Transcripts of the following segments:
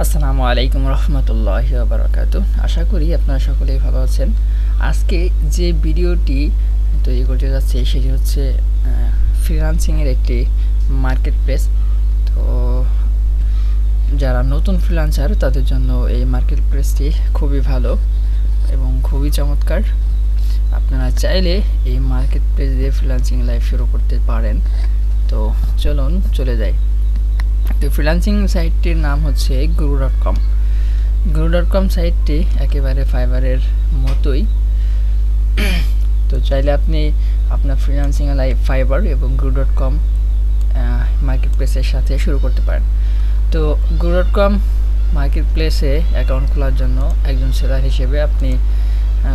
আসসালামু আলাইকুম রহমতুল্লাহি ওয়া বারাকাতুহু। আশা করি আপনারা সকলেই ভালো আছেন। আজকে যে ভিডিওটি তৈরি করতে যাচ্ছি সেটি হচ্ছে ফ্রিল্যান্সিংয়ের একটি মার্কেট প্লেস। তো যারা নতুন ফ্রিল্যান্সার তাদের জন্য এই মার্কেট প্লেসটি খুবই ভালো এবং খুবই চমৎকার। আপনারা চাইলে এই মার্কেট প্লেস দিয়ে ফ্রিল্যান্সিং লাইফ শুরু করতে পারেন। তো চলুন চলে যাই। তো ফ্রিল্যান্সিং সাইটটির নাম হচ্ছে guru.com। guru.com সাইটটি একেবারে ফাইবারের মতোই। তো চাইলে আপনি আপনার ফ্রিল্যান্সিং লাইফ ফাইবার এবং guru.com মার্কেট প্লেসের সাথে শুরু করতে পারেন। তো guru.com মার্কেট প্লেসে অ্যাকাউন্ট খোলার জন্য একজন সেলার হিসেবে আপনি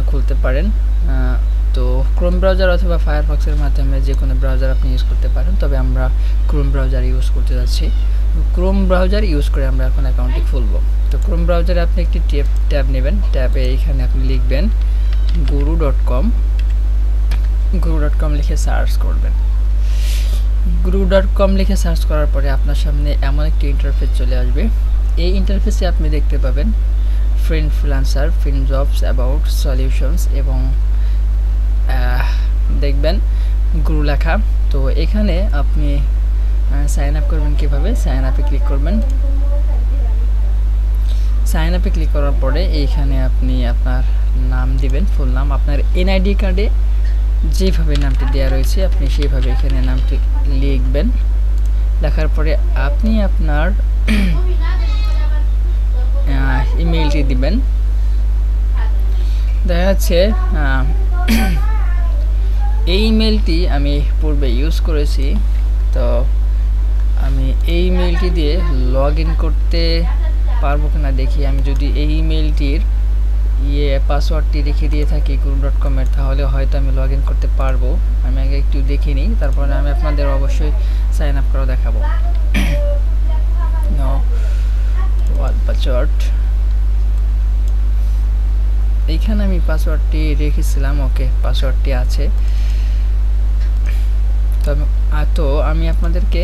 খুলতে পারেন। তো ক্রোম ব্রাউজার অথবা ফায়ারফক্সের মাধ্যমে যে কোনো ব্রাউজার আপনি ইউজ করতে পারেন, তবে আমরা ক্রোম ব্রাউজার ইউজ করতে যাচ্ছি। ক্রোম ব্রাউজার ইউজ করে আমরা এখন অ্যাকাউন্টটি খুলব। তো ক্রোম ব্রাউজারে আপনি একটি ট্যাব নেবেন। ট্যাবে এইখানে আপনি লিখবেন guru.com। guru.com লিখে সার্চ করবেন। guru.com লিখে সার্চ করার পরে আপনার সামনে এমন একটি ইন্টারফেস চলে আসবে। এই ইন্টারফেসে আপনি দেখতে পাবেন friend freelancer, friend jobs, about, solutions এবং দেখবেন গুরু লেখা। তো এখানে আপনি সাইন আপ করবেন কিভাবে, সাইন আপে ক্লিক করবেন। সাইন আপে ক্লিক করার পরে এইখানে আপনি আপনার নাম দিবেন, ফুল নাম। আপনার এনআইডি কার্ডে যেভাবে নামটি দেওয়া রয়েছে আপনি সেইভাবে এখানে নামটি লিখবেন। লেখার পরে আপনি আপনার ইমেইলটি দিবেন। দেখা যাচ্ছে এই ইমেলটি আমি পূর্বে ইউজ করেছি। তো আমি এই ইমেলটি দিয়ে লগ ইন করতে পারবো কিনা দেখি। আমি যদি এই ইমেলটির পাসওয়ার্ডটি রেখে দিয়ে থাকি guru.com এর, তাহলে হয়তো আমি লগ ইন করতে পারবো। আমি আগে একটু দেখে নিই, তারপরে আমি আপনাদের অবশ্যই সাইন আপ করে দেখাবো। পাসওয়ার্ড এইখানে আমি পাসওয়ার্ডটি রেখেছিলাম। ওকে, পাসওয়ার্ডটি আছে। তো আমি আপনাদেরকে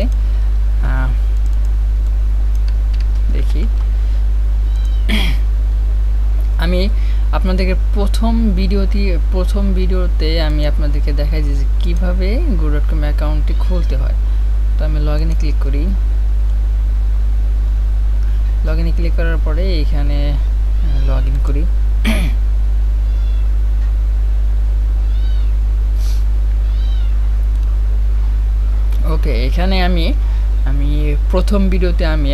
দেখি, আমি আপনাদেরকে প্রথম ভিডিওতে আমি আপনাদেরকে দেখাই যে কীভাবে guru.com অ্যাকাউন্টটি খুলতে হয়। তো আমি লগ ইনে ক্লিক করি। লগ ইনে ক্লিক করার পরে এইখানে লগ ইন করি। ওকে, এখানে আমি প্রথম ভিডিওতে আমি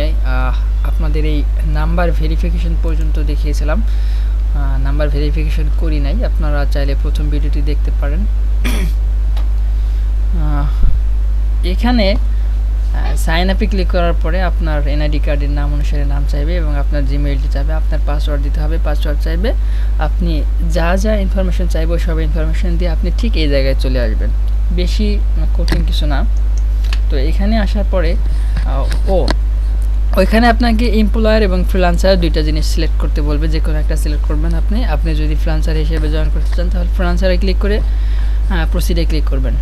আপনাদের এই নাম্বার ভেরিফিকেশন পর্যন্ত দেখিয়েছিলাম। নাম্বার ভেরিফিকেশন করি নাই, আপনারা চাইলে প্রথম ভিডিওটি দেখতে পারেন। এখানে সাইন আপে ক্লিক করার পরে আপনার এনআইডি কার্ডের নাম অনুসারে নাম চাইবে এবং আপনার জিমেইলটি চাইবে। আপনার পাসওয়ার্ড দিতে হবে, পাসওয়ার্ড চাইবে। আপনি যা যা ইনফরমেশন চাইবে সব ইনফরমেশন দিয়ে আপনি ঠিক এই জায়গায় চলে আসবেন। বেশি কঠিন কিছু না। তো এখানে আসার পরে ওইখানে আপনাকে এমপ্লয়ার এবং ফ্রিল্যান্সার দুইটা জিনিস সিলেক্ট করতে বলবে, যে কোনো একটা সিলেক্ট করবেন। আপনি যদি ফ্রিল্যান্সার হিসেবে জয়েন করতে চান তাহলে ফ্রিল্যান্সারে ক্লিক করে প্রসিডে ক্লিক করবেন।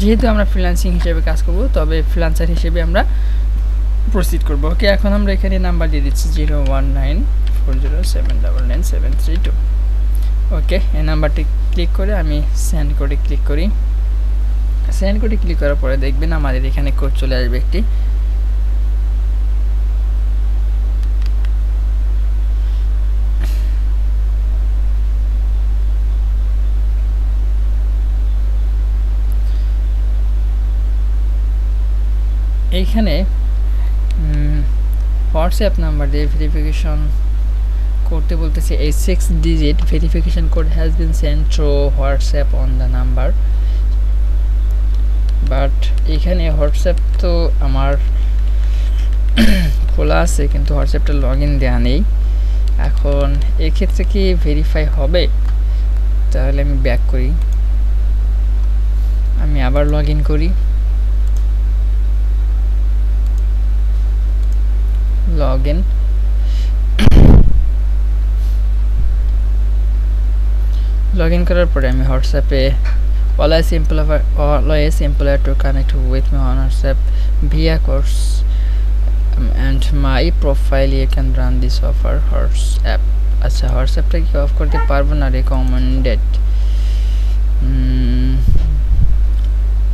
যেহেতু আমরা ফ্রিল্যান্সিং হিসেবে কাজ করব, তবে ফ্রিল্যান্সার হিসেবে আমরা প্রসিড করব। ওকে, এখন আমরা এখানে নাম্বার দিয়ে দিচ্ছি 019407999732। ওকে, এই নাম্বারটি ক্লিক করে আমি সেন্ড কোডে ক্লিক করি। সেন্ড কোডে ক্লিক করার পরে দেখবেন আমাদের এখানে কোড চলে আসবে একটি। এইখানে হোয়াটসঅ্যাপ নাম্বার দিয়ে ভেরিফিকেশন করতে বলতেছে। এই 6 digit verification code has been send through WhatsApp on the number. But এখানে হোয়াটসঅ্যাপ তো আমার খোলা আছে, কিন্তু হোয়াটসঅ্যাপটা লগ ইন দেওয়া নেই। এখন এক্ষেত্রে কি ভেরিফাই হবে? তাহলে আমি ব্যাক করি, আমি আবার লগ ইন করি। লগ ইন করার পরে আমি হোয়াটসঅ্যাপে always employer to connect with me on WhatsApp via course and my profile you can run this offer WhatsApp আচ্ছা হোয়াটসঅ্যাপটা কি অফ করতে পারবো না রেকমেন্ডেড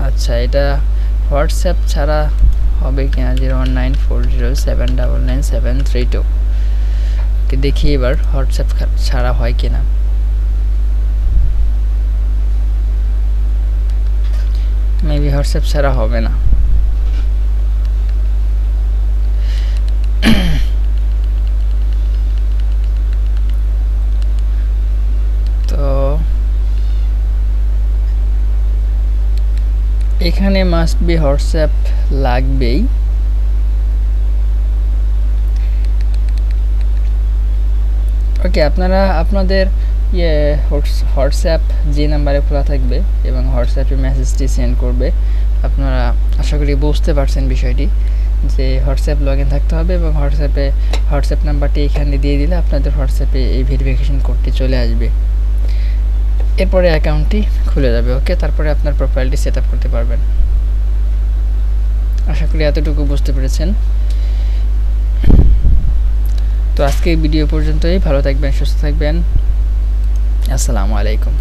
আচ্ছা এটা হোয়াটসঅ্যাপ ছাড়া হবে কিনা 01940799732 কে দেখি এবার হোয়াটসঅ্যাপ ছাড়া হয় কিনা মেবি হোয়াটসঅ্যাপ ছাড়া হবে না তো এখানে মাস্ট বি হোয়াটসঅ্যাপ লাগবেই ওকে আপনারা আপনাদের হোয়াটসঅ্যাপ যে নাম্বারে খোলা থাকবে এবং হোয়াটসঅ্যাপে মেসেজটি সেন্ড করবে আপনারা আশা করি বুঝতে পারছেন বিষয়টি যে হোয়াটসঅ্যাপ লগইন থাকতে হবে এবং হোয়াটসঅ্যাপ নাম্বারটি এখানে দিয়ে দিলে আপনাদের হোয়াটসঅ্যাপে এই ভেরিফিকেশন কোডটি চলে আসবে এরপরে অ্যাকাউন্টটি খুলে যাবে ওকে তারপরে আপনার প্রোফাইলটি সেটআপ করতে পারবেন আশা করি এতটুকু বুঝতে পেরেছেন তো আজকে ভিডিও পর্যন্তই ভালো থাকবেন সুস্থ থাকবেন আসসালামু আলাইকুম